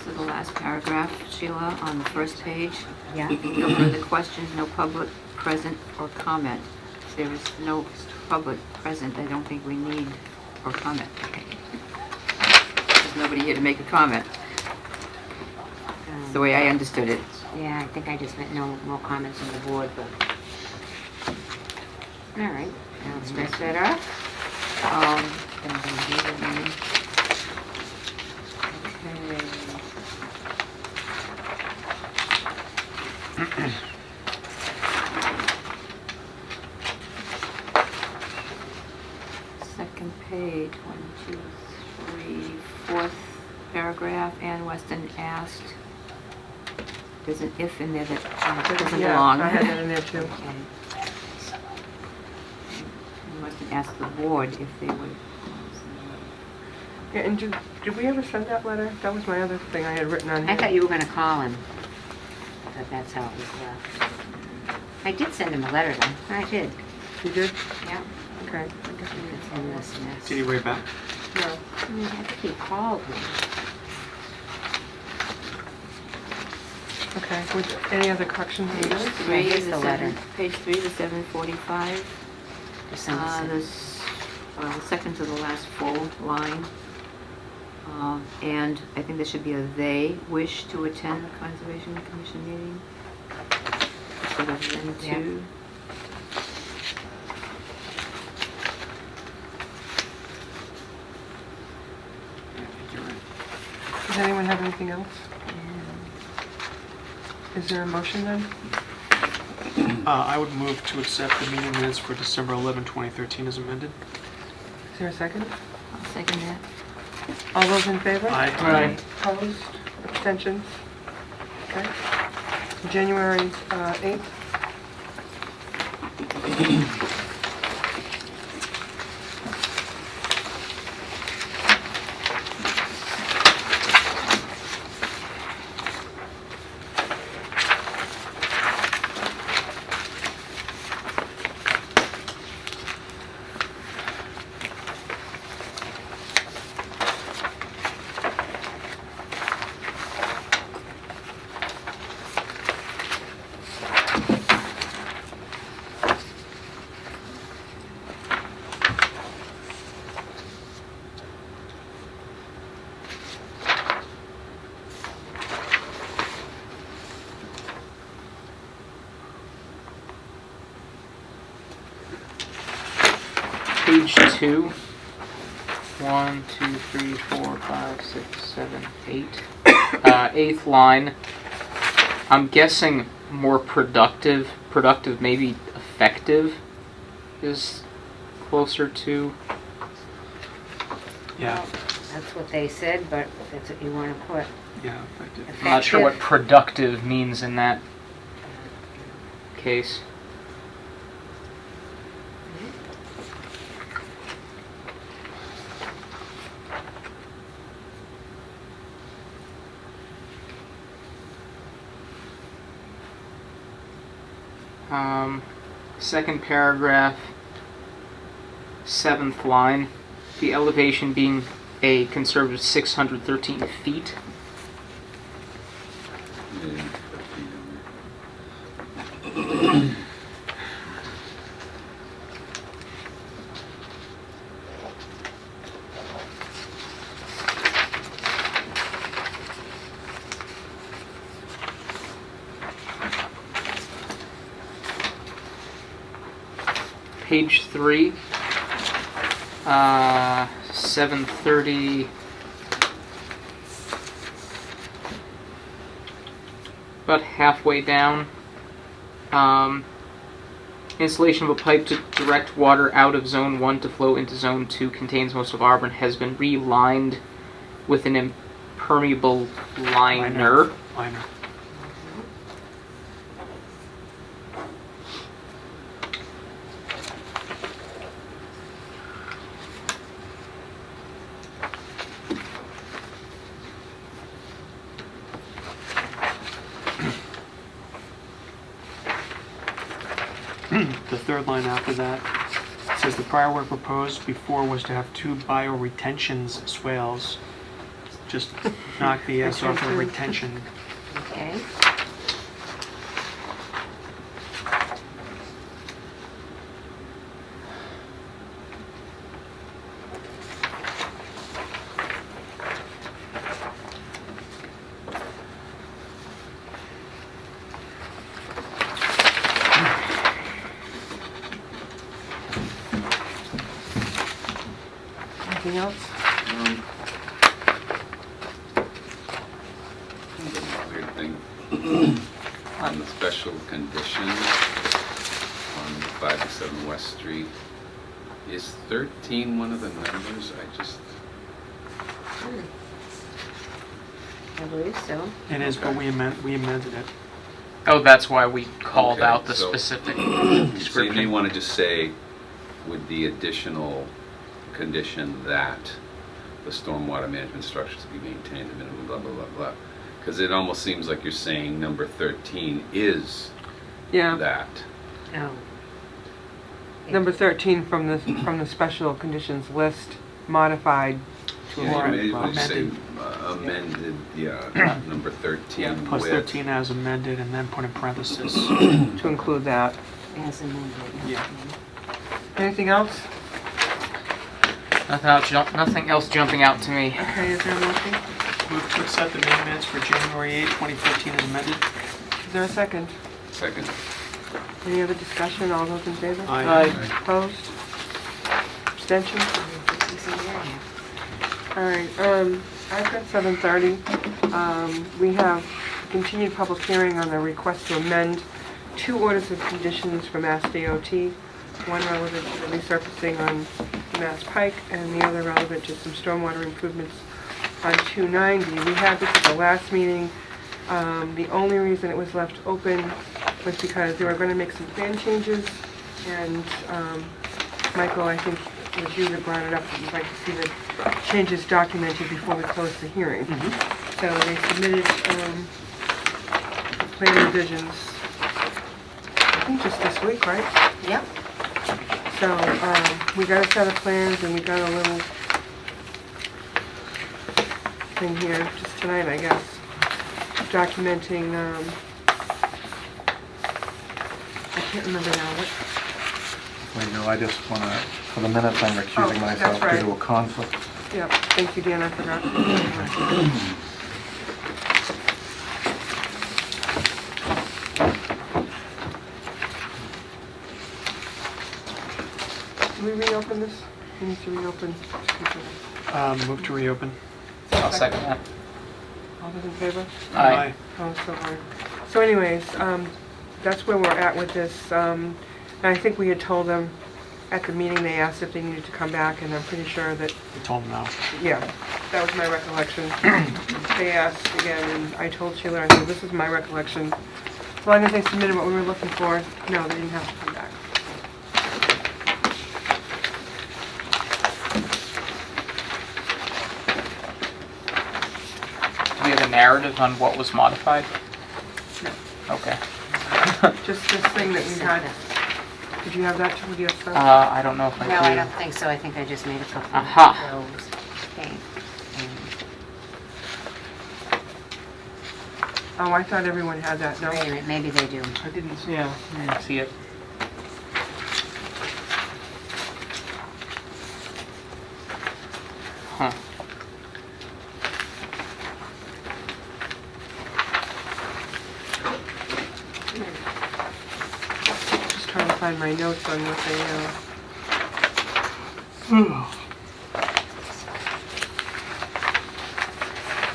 to the last paragraph, Sheila, on the first page. Yeah. No further questions, no public present or comment. If there is no public present, I don't think we need or comment. There's nobody here to make a comment. That's the way I understood it. Yeah, I think I just meant no more comments from the board, but... All right, now let's scratch that off. Okay. Second page, 1, 2, 3, fourth paragraph, Ann Weston asked. There's an if in there that doesn't belong. I had that in there too. Ann Weston asked the board if they would. Yeah, and did we ever send that letter? That was my other thing I had written on here. I thought you were gonna call him, but that's how it was left. I did send him a letter though, I did, You did? yeah. Okay. It's in this mess. Did he write back? No. I think he called me. Okay. Was any other corrections Page needed? 3 here's is the the letter. Page 3 is 745. December The second to the last full line. And I think there should be a they wish to attend the Conservation Commission meeting. Instead of them Yeah. to. Yeah, I think you're right. Does anyone have anything else? Is there a motion then? I would move to accept the meeting minutes for December 11, 2013 as amended. Is there a second? I'll second that. All those in favor? Aye. Opposed? Abstentions? Okay. January 8th? Page 2. 1, 2, 3, 4, 5, 6, 7, 8. Eighth line. I'm guessing more productive. Productive, maybe effective, is closer to. Yeah, That's what they said, but if that's what you wanna put. yeah, effective. I'm not sure what Effective. productive means in that case. Second paragraph, seventh line, the elevation being a conservative 613 feet. Page 3, 730, about halfway down. Installation of a pipe to direct water out of Zone 1 to flow into Zone 2 contains most of Auburn has been relined with an impermeable liner. Liner. The third line after that says the prior work proposed before was to have two bioretention swales just knock the S off of retention. Okay. Anything else? Weird thing. On the special condition on 5 to 7 West Street, is 13 one of the numbers? I believe so. It is, but we amended it. Oh, that's why we called Okay, out the so- specific So you may description. want to just say with the additional condition that the stormwater management structures be maintained, minimum blah, blah, blah, blah. Because it almost seems like you're saying number 13 is Yeah, that. Oh. number 13 from the special conditions list modified to Yeah, a you more. may say amended, yeah, number 13 Plus with. 13 as amended, and then put in parentheses. To include that. As amended. Yeah. Anything else? Nothing else jumping out to me. Okay, is there a motion? Move to accept the meeting minutes for January 8, 2015 as amended. Is there a second? Second. Any other discussion? All those in favor? Aye. Opposed? Abstentions? All right, I've got 7:30. We have continued public hearing on the request to amend 2 orders of conditions for Mass DOT, one relevant to the resurfacing on Mass Pike, and the other relevant to some stormwater improvements on 290. We had this at the last meeting. The only reason it was left open was because they were going to make some plan changes, and Michael, I think it was you that brought it up, that you'd like to see the changes documented before we close the hearing. So they submitted plan revisions, I think just this week, right? Yep. So we got a set of plans, and we got a little thing here, just tonight, I guess, documenting, I can't remember now, what, Wait, no, I just want to, for the minutes, I'm Oh, recusing that's myself due right. to a conflict. yeah, thank you, Dan, I forgot. Do we reopen this? We need to reopen. Move to reopen. I'll second that. All those in favor? Aye. Oh, so hard. So anyways, that's where we're at with this. And I think we had told them at the meeting, they asked if they needed to come back, and I'm pretty sure that, We told them no. yeah, that was my recollection. They asked again, and I told Sheila, I said, this is my recollection. As long as they submitted what we were looking for, no, they didn't have to come back. Do we have a narrative on what was modified? No. Okay. Just this thing that we had. Did you have that too? Yes, sir? I don't know if I do. No, I don't think so. I think I just made a couple Aha. of those. Okay. Oh, I thought everyone had that. No, Wait a minute, maybe they do. I didn't see. Yeah, I didn't see it. Huh. Just trying to find my notes on what they,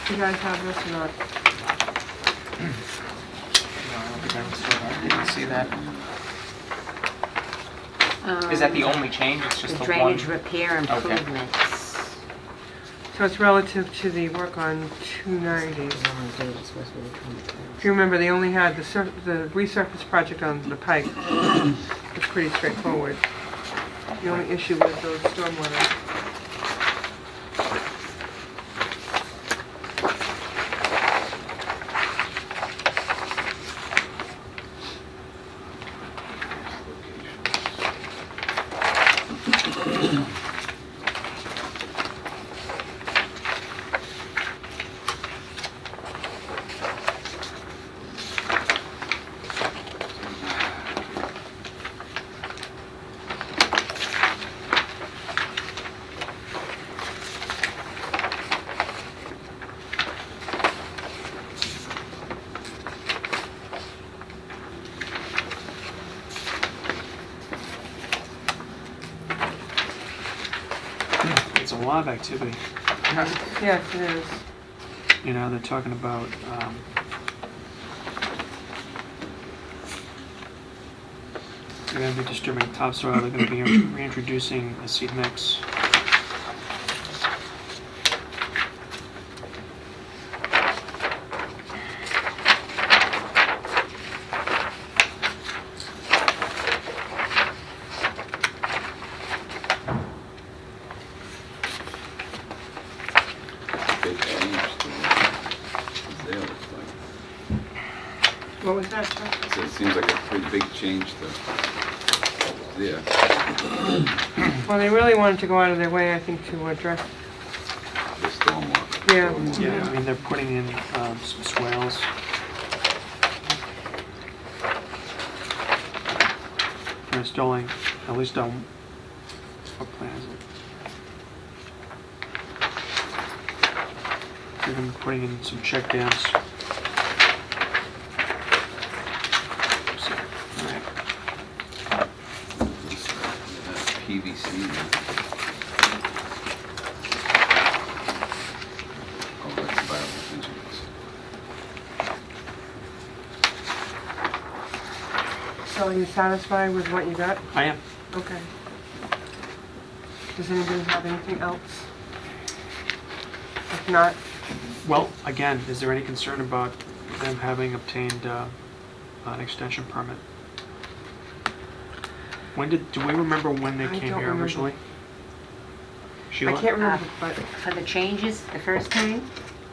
you guys have this or not? No, I don't think I didn't see that. Is that the only change? It's just The the drainage one? repair Okay. improvements. So it's relative to the work on 290. If you remember, they only had the resurface project on the Pike. It's pretty straightforward. The only issue was those stormwater. lot of activity. Yes, it is. You know, they're talking about, they're gonna be disturbing topsoil, they're gonna be reintroducing a seed mix. Big change to what's there, looks like. What was that, Chuck? So it seems like a pretty big change to what was there, Well, they really wanted to go out of their way, I think, to address, the stormwater. Yeah. Yeah, I mean, they're putting in some swales. They're installing, at least on, what plan is it? They're gonna be putting in some check dams. So, all right. PVC. Oh, that's bioengineers. so are you satisfied with what you got? I am. Okay. Does anybody have anything else? If not, Well, again, is there any concern about them having obtained an extension permit? Do we remember when they I came don't here remember. originally? I Sheila? can't remember, but For the changes, the first time?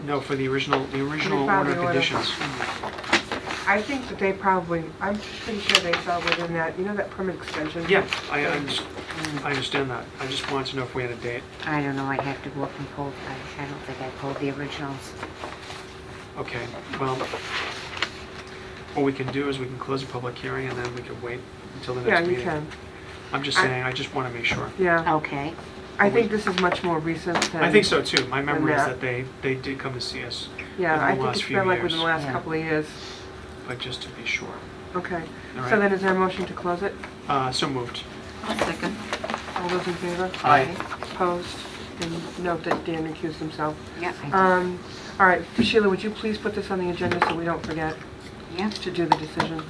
No, for the original filed order the of order. conditions. I think that they probably, I'm pretty sure they fell within that, you know that permit extension? Yeah, I understand that. I just wanted to know if we had a date. I don't know, I'd have to go up and pull, I don't think I pulled the originals. Okay, well, what we can do is we can close the public hearing and then we can wait until the Yeah, next you meeting. can. I'm just I- saying, I just want to make sure. Yeah, Okay. I think this is much more recent than. I think so too. My memory is that. that they did come to see us, Yeah, in the I think last it's few been like years. within the last Yeah. couple of years. but just to be sure. Okay. All So right. then is there a motion to close it? So moved. I'll second. All those in favor? Aye. Opposed? And note that Dan recused himself. Yeah, I All right, Sheila, would you please put this on the agenda so we don't forget did. Yeah. to do the decision?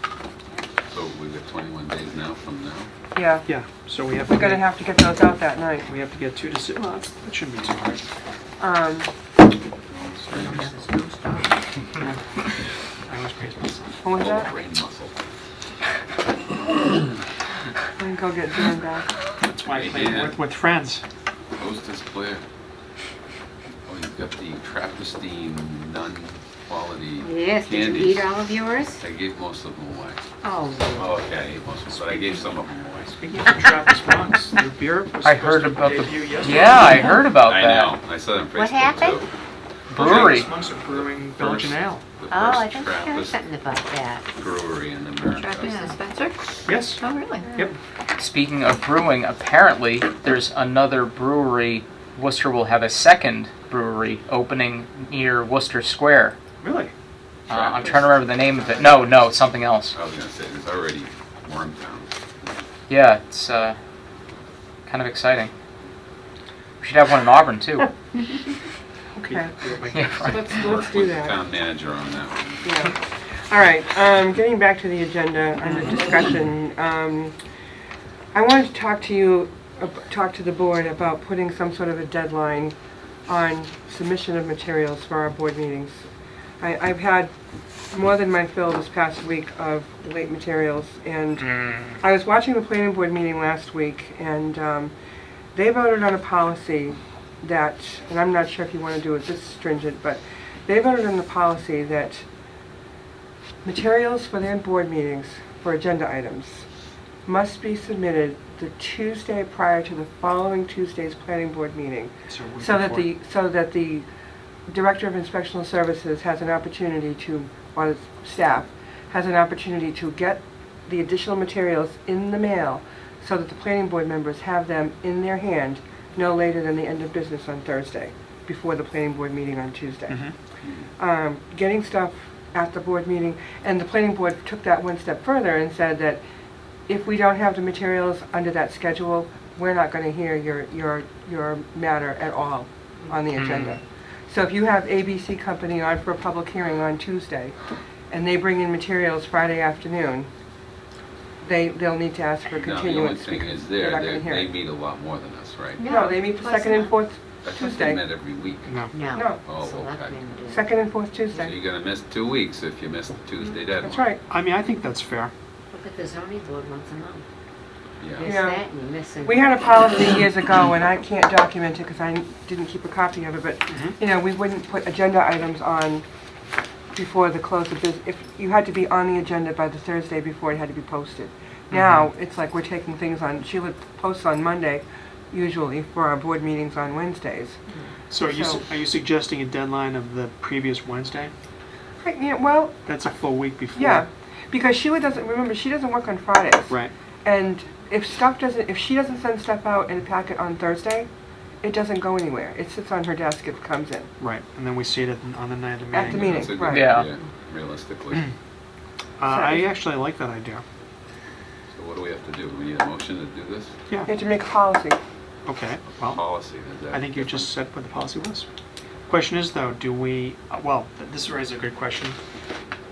So we've got 21 days now from now. Yeah, Yeah, so we have we're to gonna get, have to get those out that night. we have to get 2 decisions. Well, that shouldn't be too hard. I always praise myself. What was Oh, that? brain muscle. I can go get Dan back. That's why I play Yeah. with friends. Coast is clear. Oh, you've got the Trappistine non-quality Yes, did you candies. eat all of yours? I gave most of them away. Oh, Oh, okay, I ate most of them, but I gave some of them away. Speaking of Trappist Monks, their beer was I supposed heard to about the. debut yesterday. Yeah, I heard about I that. know, I saw that on Facebook What happened? too. Brewery. Trappist Monks are brewing Belgian ale. The oh, I first think I heard Trappist something about that. brewery in America. Trappist Yeah. dispenser? Yes. Oh, really? Yep. Speaking of brewing, apparently there's another brewery. Worcester will have a second brewery opening near Worcester Square. Really? I'm trying to remember the name of it. No, it's something else. I was gonna say, there's already Wormtown. Yeah, it's kind of exciting. We should have one in Auburn too. Okay, Yeah, right. let's do that. Town manager on that one. Yeah. All right, getting back to the agenda and the discussion, I wanted to talk to you, talk to the board about putting some sort of a deadline on submission of materials for our board meetings. I've had more than my fill this past week of late materials, and I was watching the planning board meeting last week, and they voted on a policy that, and I'm not sure if you want to do it this stringent, but they voted on the policy that materials for their board meetings for agenda items must be submitted the Tuesday prior to the following Tuesday's planning board meeting, so that the Director of Inspectional Services has an opportunity to, or staff, has an opportunity to get the additional materials in the mail so that the planning board members have them in their hand no later than the end of business on Thursday, before the planning board meeting on Tuesday. Getting stuff at the board meeting, and the planning board took that one step further and said that if we don't have the materials under that schedule we're not gonna hear your matter at all on the agenda. So if you have ABC Company on for a public hearing on Tuesday, and they bring in materials Friday afternoon, they'll need to ask for a Now, the only continuance thing because is they're not they gonna hear it. meet a lot more than us, right? No, they meet the of course second and not. fourth I thought they Tuesday. met every week. No. No. No. Oh, okay. Selectmen do. Second and fourth So Tuesday. you're gonna miss 2 weeks if you miss the Tuesday deadline. That's right. I mean, I think that's fair. Look at the zoning board once a month. Yeah. Miss Yeah. that and you're missing. We had a policy years ago, and I can't document it because I didn't keep a copy of it, but, you know, we wouldn't put agenda items on before the close of business. If you had to be on the agenda by the Thursday before it had to be posted. Now, it's like we're taking things on, Sheila posts on Monday, usually, for our board meetings on Wednesdays. So are So- you suggesting a deadline of the previous Wednesday? Yeah, well, That's a full week before. yeah, because Sheila doesn't, remember, she doesn't work on Fridays. Right. And if she doesn't send stuff out in a packet on Thursday, it doesn't go anywhere. It sits on her desk, it comes in. Right. And then we see it on the night of the At the meeting. meeting. That's a good right. Yeah. idea, realistically. I actually like that idea. So what do we have to do? We need a motion to do this? You have to make a policy. Okay. Well, Policy, is that? I think you just said what the policy was. Question is though, do we, this raises a good question.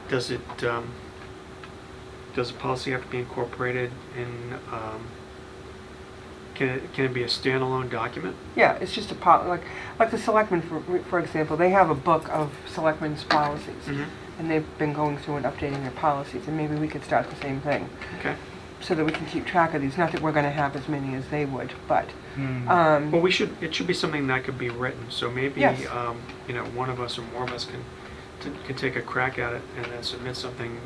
Does it, does the policy have to be incorporated in, can it be a standalone document? Yeah, it's just like the selectmen, for example, they have a book of selectmen's policies. And they've been going through and updating their policies, and maybe we could start the same thing, Okay. so that we can keep track of these. Not that we're gonna have as many as they would, but, Well, it should be something that could be written, so maybe, Yes. you know, one of us or more of us can take a crack at it and then submit something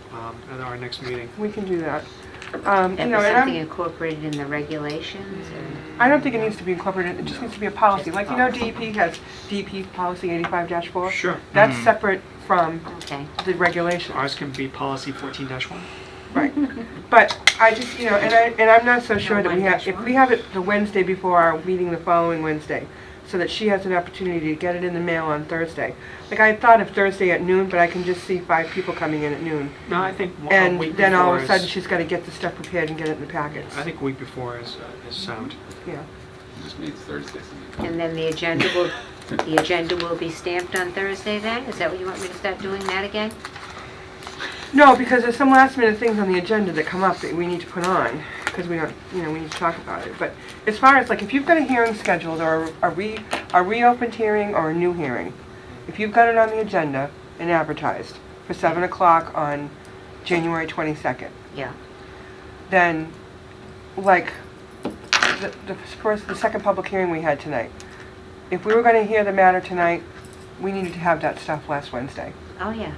at our next meeting. we can do that. That You be know, and something I'm, incorporated in the regulations or? I don't think it needs to be incorporated, it just needs to be a policy. Like, you know, DEP has DEP policy 85-4? Sure. That's separate from Okay. the regulations. Ours can be policy 14-1. Right. But I just, you know, and I'm not so sure that we have, if we have it the Wednesday before our meeting the following Wednesday, so that she has an opportunity to get it in the mail on Thursday. Like, I thought of Thursday at noon, but I can just see 5 people coming in at noon. No, I think a And week then all before of a sudden, is, she's gotta get the stuff prepared and get it in the packets. I think a week before is sound. Yeah. It just means Thursdays. And then the agenda will be stamped on Thursday then? Is that what you want me to start doing that again? No, because there's some last minute things on the agenda that come up that we need to put on, because we don't, you know, we need to talk about it. But as far as, like, if you've got a hearing scheduled, or a reopened hearing, or a new hearing, if you've got it on the agenda and advertised for 7 o'clock on January 22nd, Yeah. then, like, the second public hearing we had tonight, if we were gonna hear the matter tonight, we needed to have that stuff last Wednesday. Oh, yeah.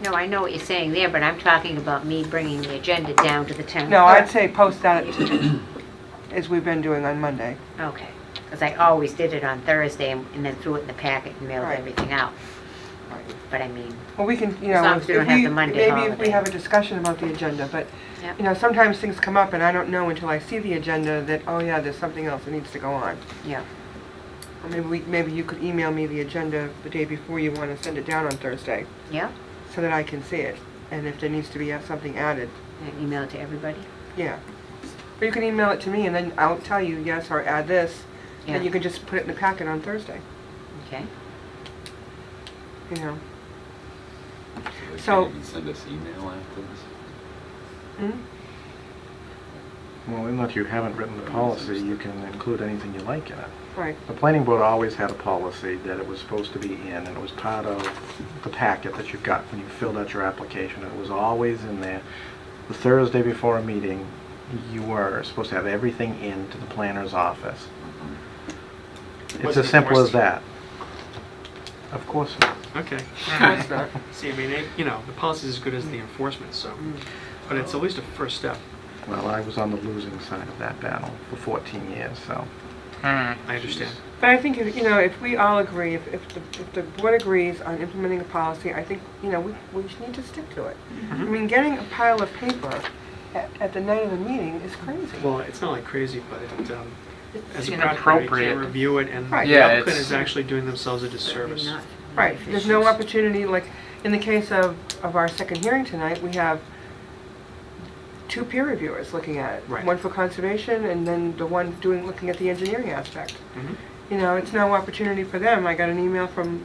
No, I know what you're saying there, but I'm talking about me bringing the agenda down to the town. No, I'd clerk. say post that as we've been doing on Monday. Okay, because I always did it on Thursday and then threw it in the packet and mailed Right. everything out. But I mean, Well, we can, you As know, long as we don't have the Monday maybe if we holiday. have a discussion about the agenda, but, Yep. you know, sometimes things come up and I don't know until I see the agenda that, oh yeah, there's something else that needs to go on. yeah, Or maybe you could email me the agenda the day before you want to send it down on Thursday, yeah, so that I can see it. And if there needs to be something added, and email it to everybody. yeah. Or you can email it to me and then I'll tell you yes or add this, Yeah, and you can just put it in the packet on Thursday, okay. you know. So they So- can't even send us email after this? Hmm? Well, unless you haven't written the policy, you can include anything you like in it. Right, The planning board always had a policy that it was supposed to be in, and it was part of the packet that you got when you filled out your application. It was always in there. The Thursday before a meeting, you were supposed to have everything into the planner's office. It's Wasn't as simple as enforced. that. Of course not. Okay. of course not. See, I mean, you know, the policy is as good as the enforcement, so, but it's at least a first step. Well, I was on the losing side of that battle for 14 years, so. I understand. But I think, you know, if we all agree, if the board agrees on implementing a policy, I think, you know, we just need to stick to it. I mean, getting a pile of paper at the night of the meeting is crazy. Well, it's not like crazy, but it, as a It's practical, you inappropriate. can't review it, and Right. the Yeah, applicant it's- is actually doing themselves a disservice. Not Right, there's no efficient. opportunity, like, in the case of our second hearing tonight, we have two peer reviewers looking at it. Right. One for conservation and then the one looking at the engineering aspect. Mhm. You know, it's no opportunity for them. I got an email from,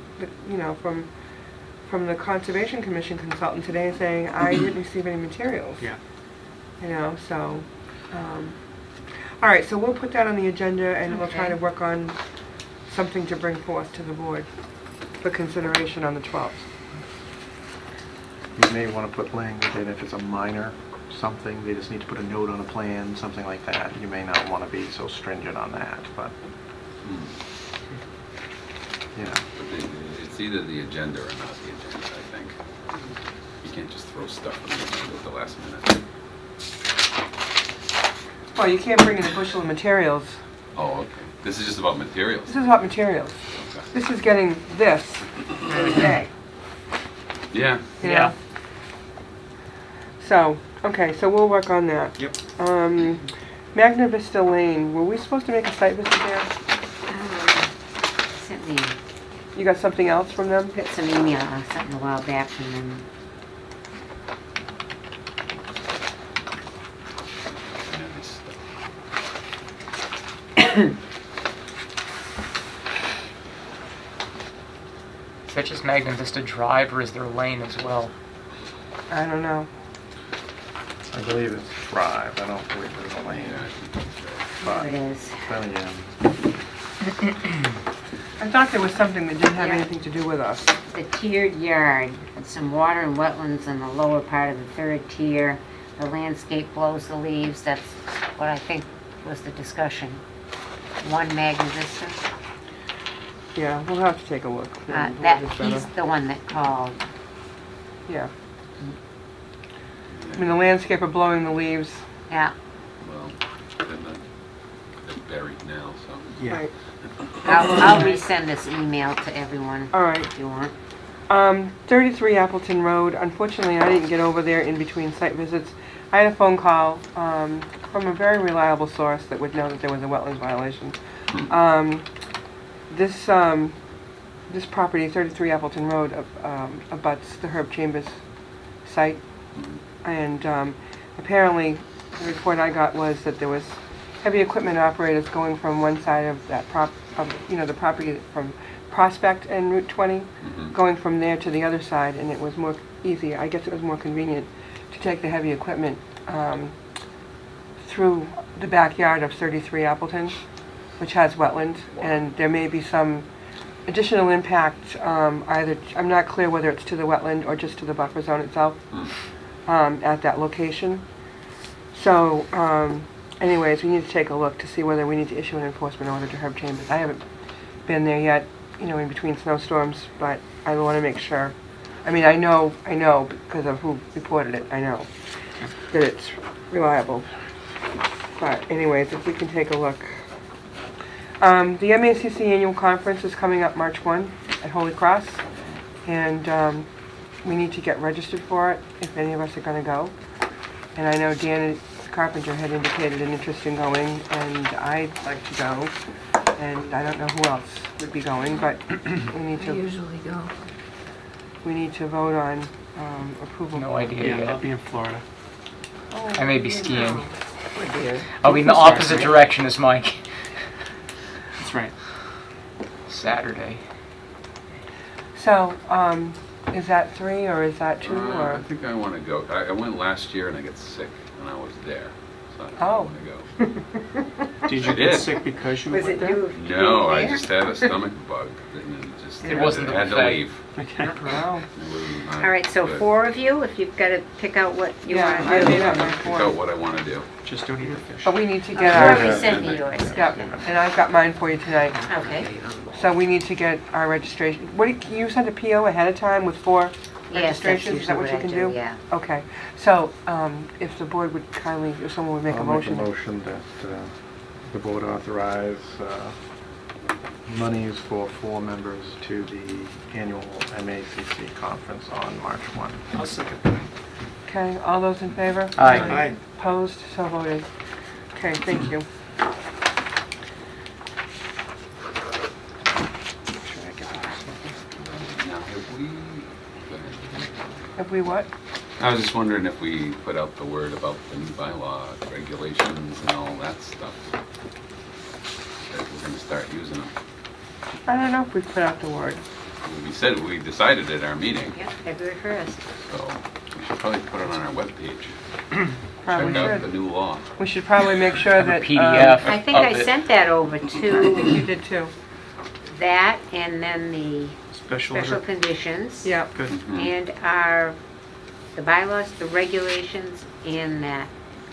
from the Conservation Commission consultant today saying, I didn't receive any materials. Yeah. You know, so, all right, so we'll put that on the agenda and we'll try Okay. to work on something to bring forth to the board for consideration on the 12th. You may want to put language in if it's a minor something, they just need to put a note on a plan, something like that. You may not want to be so stringent on that, but, you know. But it's either the agenda or not the agenda, I think. You can't just throw stuff on the agenda at the last minute. Well, you can't bring in a bushel of materials. Oh, okay. This is just about materials. This is about materials. Okay. This is getting this every day, Yeah. you know? Yeah. So, okay, so we'll work on that. Yep. Magna Vista Lane, were we supposed to make a site visit there? Sent me, You got something else from them? got some email, something a while back from them. Is that just Magna Vista Drive or is there a lane as well? I don't know. I believe it's Drive, I don't believe there's a lane. There it is. Well, yeah. I thought there was something that didn't have Yeah. anything to do with us. The tiered yard, with some water and wetlands in the lower part of the third tier. The landscape blows the leaves, that's what I think was the discussion. One Magna Vista. Yeah, we'll have to take a look. We'll That, just better- he's the one that called. Yeah. I mean, the landscaper blowing the leaves. Yeah, Well, they're buried now, so. Yeah. Right. I'll resend this email to everyone All right. if you want. 33 Appleton Road. Unfortunately, I didn't get over there in between site visits. I had a phone call from a very reliable source that would know that there was a wetlands violation. This property, 33 Appleton Road, abuts the Herb Chambers site. And apparently, the report I got was that there was heavy equipment operators going from one side of that the property from Prospect and Route 20, going from there to the other side, and it was more easy. I guess it was more convenient to take the heavy equipment through the backyard of 33 Appleton, which has wetland, and there may be some additional impact, either, I'm not clear whether it's to the wetland or just to the buffer zone itself, at that location. So, anyways, we need to take a look to see whether we need to issue an enforcement order to Herb Chambers. I haven't been there yet, in between snowstorms, but I want to make sure. I mean, I know because of who reported it, I know that it's reliable. But anyways, if we can take a look. The MACC annual conference is coming up March 1 at Holy Cross, and we need to get registered for it if any of us are going to go. And I know Dan Carpenter had indicated an interest in going, and I'd like to go, and I don't know who else would be going, but we need I to usually go. vote on approval. No idea Yeah, I'll yet. be in Florida. I may be skiing. Oh, dear. I'll be in the opposite direction as Mike. That's right. Saturday. So, is that 3 or is that 2 I or? think I want to go. I went last year and I got sick and I was there. So I think I Oh. want to go. Did you I get did. sick because you Was went it there? you? No, I just had a stomach bug and It wasn't the had to buffet. leave. Okay. Wow. It was not All right, so good. 4 of you, if you've got to pick out what you Yeah, want I to made do. up my Pick out form. what I want to do. Just don't eat the fish. But we need to You get already our, sent me yours. yeah, and I've got mine for you tonight. Okay. So we need to get our registration. Can you send a PO ahead of time with 4 Yes, that's registrations? Is that what usually you can do? yeah. Okay. So, if the board would kindly, if someone would make a I'll motion. make a motion that the board authorize monies for 4 members to the annual MACC conference on March 1. I'll second that. Okay, all those in favor? Aye. Aye. Opposed? So voted. Okay, thank you. Now, have we? Have we what? I was just wondering if we put out the word about the new bylaw, regulations and all that stuff. That we're gonna start using them. I don't know if we put out the word. We decided at our meeting, Yeah, February 1st. so we should probably put it on our webpage. Probably Check out the should. new law. We should probably make sure that. PDF. I think Of I it. sent that over I think to you did too. that and then the Special special order. conditions. Yeah. Good. And the bylaws, the regulations, and that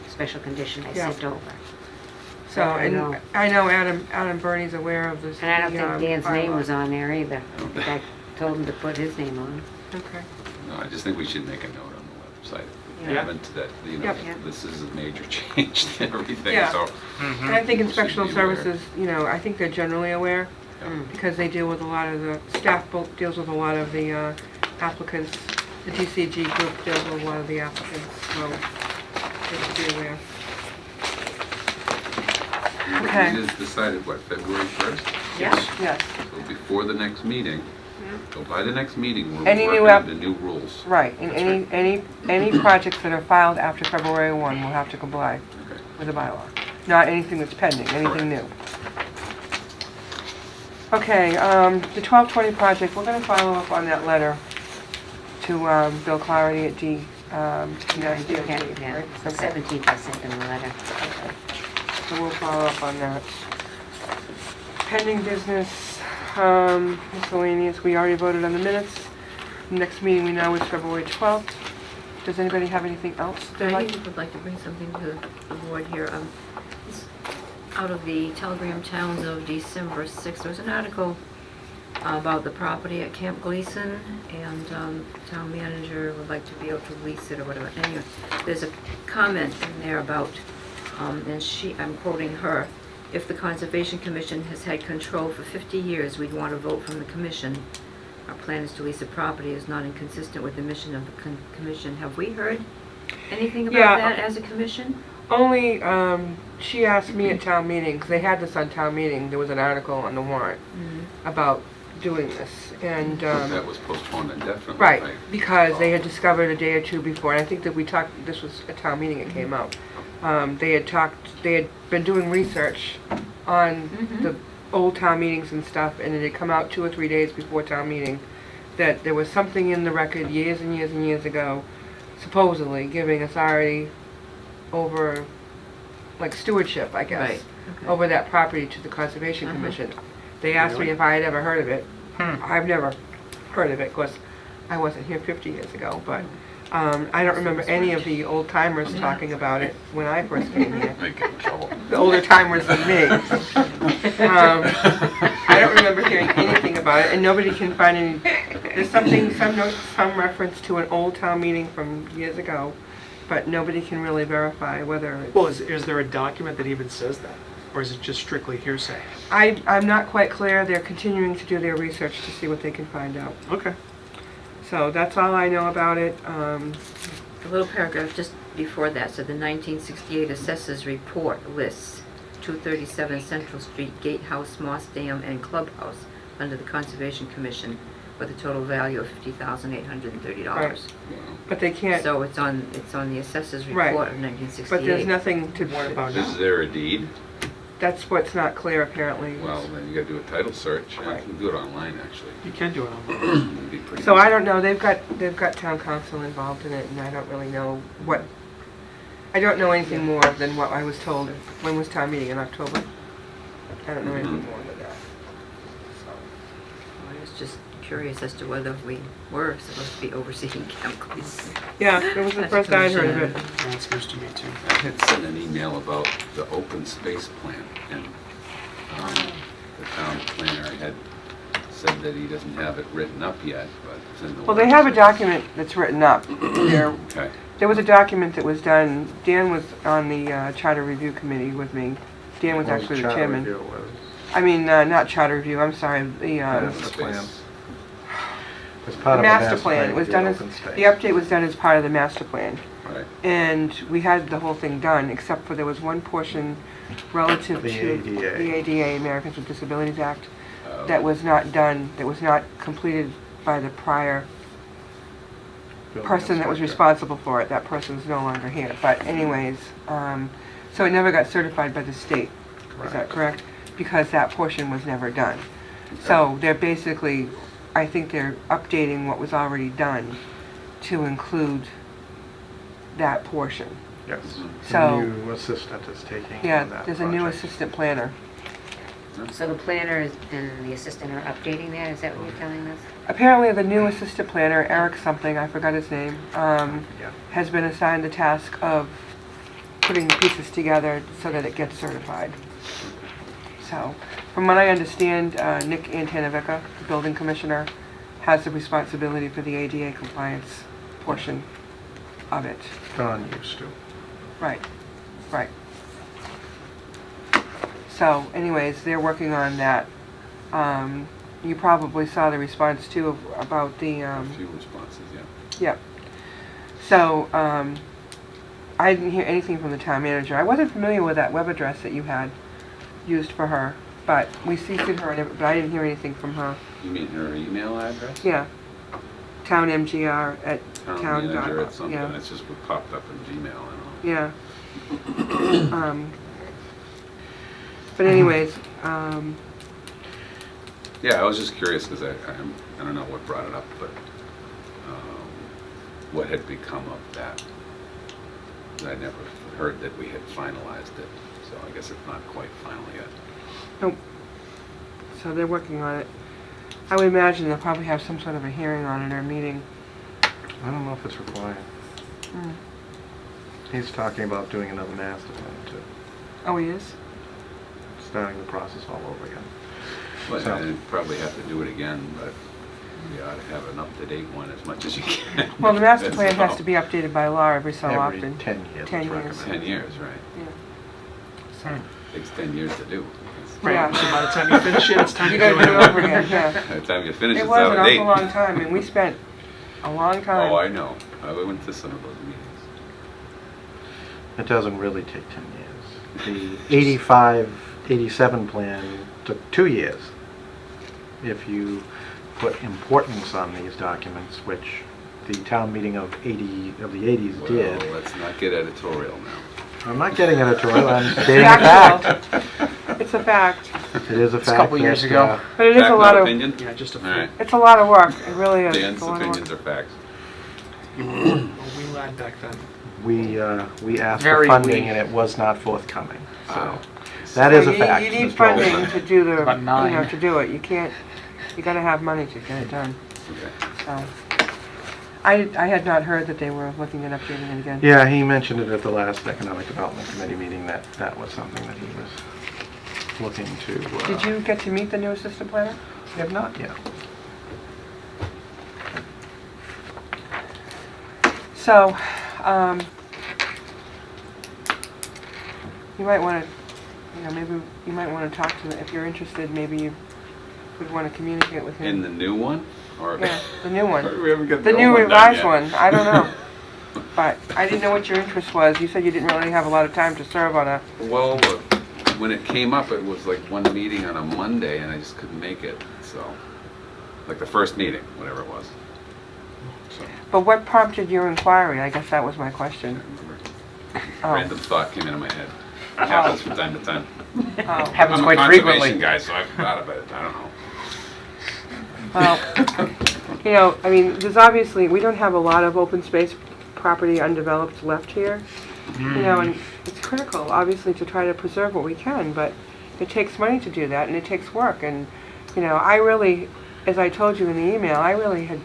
special condition I Yeah. sent over. So, and know. I know Adam Bernie's aware of this. And I don't the, think Dan's name bylaw. was on there either. I think I told him to put his name on. Okay. No, I just think we should make a note on the website. Yeah. Haven't that, you know, Yep. Yeah. this is a major change to everything, Yeah. so. Mm-hmm. And I think People should inspectional be aware. services, you know, I think they're generally aware Mm. because they deal with a lot of the, staff deals with a lot of the applicants. The DCG group deals with a lot of the applicants, so they should be aware. Okay. We just decided, what, February 1st? Yeah. Yes, So before the next meeting, so by the next meeting, we'll Any be new working app- on the new rules. right. And any projects that are filed after February 1 will have to comply Okay. with the bylaw. Not anything that's pending, anything new. Okay, the 1220 project, we're gonna follow up on that letter to Bill Clarity at D, Mass DOT, Yeah, right? the 17th I sent him a letter. Okay. So we'll follow up on that. Pending business, miscellaneous, we already voted on the minutes. Next meeting we know is February 12th. Does anybody have anything else? they'd I like- would like to bring something to the board here. It's out of the Telegram Towns of December 6th, there was an article about the property at Camp Gleason, and town manager would like to be able to lease it or whatever. Anyway, there's a comment in there about, and I'm quoting her, "If the Conservation Commission has had control for 50 years, we'd want a vote from the commission. Our plan is to lease a property is not inconsistent with the mission of the commission." Have we heard anything Yeah. about that as a commission? Only, she asked me at town meeting, because they had this on town meeting, there was an article on the warrant about doing this, and, That was postponed indefinitely, right, right? because they had discovered a day or two before, and I think that we talked, this was a town meeting it came out. They had been doing research on the old town meetings and stuff, and it had come out 2 or 3 days before town meeting, that there was something in the record years and years and years ago, supposedly giving authority over, like stewardship, I guess, Right, okay. over that property to the Conservation Uh-huh. Commission. They asked me Really? if I had ever heard of it. I've never heard of it, of course, I wasn't here 50 years ago, but I don't remember any of the old timers talking about it when I first came here. Might get in trouble. The older timers than me. I don't remember hearing anything about it, and nobody can find any, there's something, some note, some reference to an old town meeting from years ago, but nobody can really verify whether it's... Well, is there a document that even says that? Or is it just strictly hearsay? I'm not quite clear, they're continuing to do their research to see what they can find out. Okay. So that's all I know about it. The little paragraph just before that said the 1968 Assessors Report lists 237 Central Street, Gatehouse, Moss Dam, and Clubhouse under the Conservation Commission with a total value of $50,830. Right. But they can't, So it's on the Assessors Right. Report of 1968. but there's nothing to, What about Is now? there a deed? that's what's not clear apparently. Well, then you gotta do a title search. You Right. can do it online, actually. You can do it online. It'd be pretty So I easy. don't know, they've got town council involved in it, and I don't really know what, I don't know anything more than what I was told. When was town meeting, in October? I don't know anything more than that. I was just curious as to whether we were supposed to be overseeing Camp Gleason. Yeah, it was the As a first I'd heard of commission. it. That's news to me too. I had sent an email about the open space plan, and the town planner had said that he doesn't have it written up yet, but it's in the Well, they have a works. document that's written up. Okay. There was a document that was done, Dan was on the Charter Review Committee with me. Dan was actually the Charter chairman. review was- I mean, not Charter Review, I'm sorry, the Yes. Open the plan. space. It's part of a master plan. It was for done the as, open space. the update was done as part of the master plan. Right. And we had the whole thing done, except for there was one portion relative The to ADA. the ADA, Americans with Disabilities Act, Oh. that was not done, that was not completed by the prior person that was inspector. responsible for it. That person's no longer here. But anyways, so it never got certified by the state. Is that correct? Because that portion was never done. So they're basically, I think they're updating what was already done to include that portion. Yes. So- The new assistant is taking Yeah, on that there's a new project. assistant planner. So the planner and the assistant are updating that, is that what you're telling us? Apparently, the new assistant planner, Eric something, I forgot his name, Yeah. has been assigned the task of putting the pieces together so that it gets certified. So, from what I understand, Nick Antanavica, the building commissioner, has the responsibility for the ADA compliance portion of it. Don used to. Right, right. So anyways, they're working on that. You probably saw the response too about the, A few responses, yeah. yeah. So, I didn't hear anything from the town manager. I wasn't familiar with that web address that you had used for her, but we CC'd her, but I didn't hear anything from her. You mean her email address? Yeah. townmgr at town dot. Manager at something, Yeah. it's just what popped up in Gmail and all. Yeah. But anyways, Yeah, I was just curious because I don't know what brought it up, but what had become of that. I never heard that we had finalized it, so I guess it's not quite final yet. nope. So they're working on it. I would imagine they'll probably have some sort of a hearing on it or meeting. I don't know if it's required. Mm. He's talking about doing another master plan too, Oh, he is? starting the process all over again. But So- I'd probably have to do it again, but you ought to have an up-to-date one as much as you can. Well, the master That's plan has all. to be updated by law every so Every often. 10 years. 10 it's years. recommended. 10 years, right. Yeah. Takes 10 years to do. Right, Yeah. so by the time you finish it, it's time You to do gotta do it over it. again, yeah. By the time you finish, It it's was out an of date. awful long time, and we spent a long time. Oh, I know. I went to some of those meetings. It doesn't really take 10 years. The 85, 87 plan took 2 years. If you put importance on these documents, which the town meeting of the 80s did. Well, let's not get editorial now. I'm not getting editorial, I'm It's stating a fact. It's a fact, It is a fact. a couple years that, ago. but it is Fact, a lot not of, opinion? Yeah, just a All right. it's a lot of work, it really is. Dan's It's a lot of work. opinions are facts. we lied back then. we asked Very for funding we. and it was not forthcoming. So Wow. that is a You- fact. You need Mr. Olson. funding to do the, About you know, 9. to do it. You can't, you gotta have money to get it done, Okay. so. I had not heard that they were looking at updating it again. Yeah, he mentioned it at the last Economic Development Committee meeting that that was something that he was looking to. Did you get to meet the new assistant planner? We have not yet. So, you might want to, you know, maybe you might want to talk to them, if you're interested, maybe you would want to communicate with In him. the new one? Or Yeah, the new one. We haven't got The old new one done revised yet. one, I don't know. But I didn't know what your interest was. You said you didn't really have a lot of time to serve on a, Well, when it came up, it was like one meeting on a Monday, and I just couldn't make it, so. Like the first meeting, whatever it was. So, but what prompted your inquiry? I guess that was my I question. can't remember. Oh. Random thought came into my head. It happens from time to time. Oh. Happens I'm quite a frequently. conservation guy, so I forgot about it. I don't know. Well, you know, I mean, there's obviously, we don't have a lot of open space property undeveloped left here. You know, and it's critical, obviously, to try to preserve what we can, but it takes money to do that, and it takes work. And, you know, I really, as I told you in the email, I really had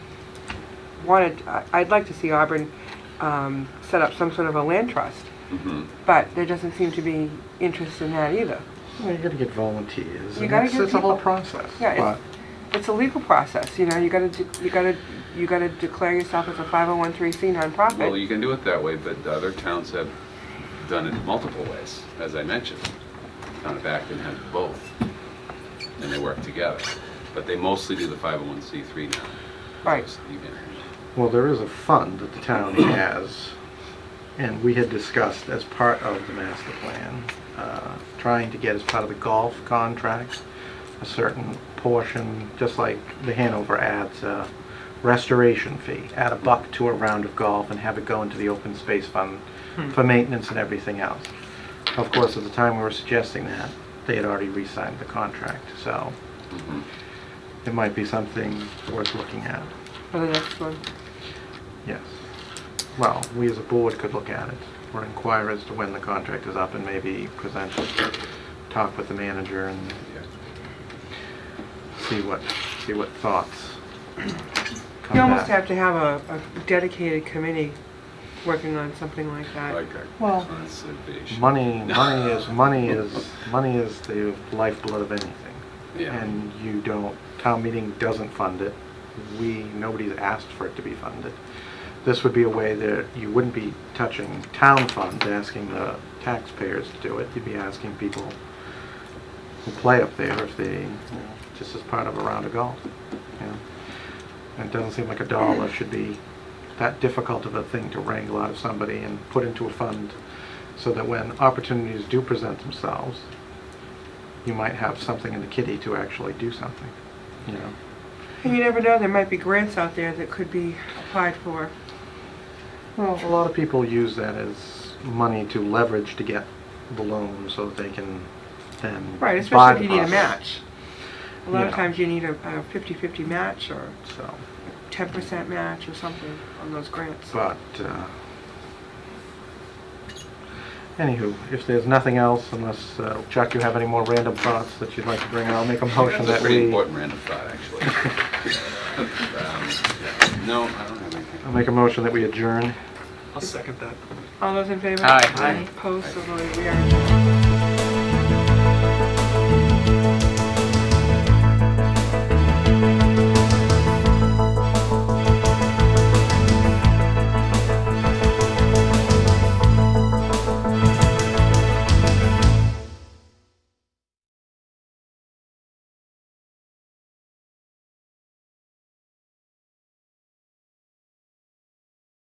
wanted, I'd like to see Auburn set up some sort of a land trust, Mm-hmm. but there doesn't seem to be interest in that either. Well, you gotta get volunteers. You and gotta it's, get it's a whole people. process. Yeah, but It's a legal process, you know, you gotta declare yourself as a 501(c)(3) nonprofit. Well, you can do it that way, but the other towns have done it multiple ways, as I mentioned. Town of Acton has both, and they work together. But they mostly do the 501(c)(3) now. Right. So you can- well, there is a fund that the town has, and we had discussed as part of the master plan, trying to get as part of the golf contract, a certain portion, just like the Hanover adds restoration fee, add $1 to a round of golf and have it go into the open space fund for maintenance and everything else. Of course, at the time we were suggesting that, they had already re-signed the contract, so Mhm. it might be something worth looking at. For the next one. Yes. Well, we as a board could look at it, or inquire as to when the contract is up and maybe present it, talk with the manager and Yeah. see what thoughts come You almost back. have to have a dedicated committee working on something like that. Like a Well, conservation. Money is the lifeblood of anything. Yeah. And you don't, town meeting doesn't fund it. Nobody's asked for it to be funded. This would be a way that you wouldn't be touching town funds, asking the taxpayers to do it. You'd be asking people who play up there if they, just as part of a round of golf. You know? And it doesn't seem like $1 should be that difficult of a thing to wrangle out of somebody and put into a fund so that when opportunities do present themselves, you might have something in the kitty to actually do something, you know. And you never know, there might be grants out there that could be applied for. Well, a lot of people use that as money to leverage to get the loan so that they can then Right, buy especially if you need a the match. A lot of Yeah. times you need a 50-50 match or So, 10% match or something on those grants. but, anywho, if there's nothing else, unless, Chuck, you have any more random thoughts that you'd like to bring out, I'll make a motion That's a that pretty we, important random thought, actually. No, I don't have anything. I'll make a motion that we adjourn. I'll second that. All those in favor? Aye. Aye. Opposed, so voted. We are adjourned.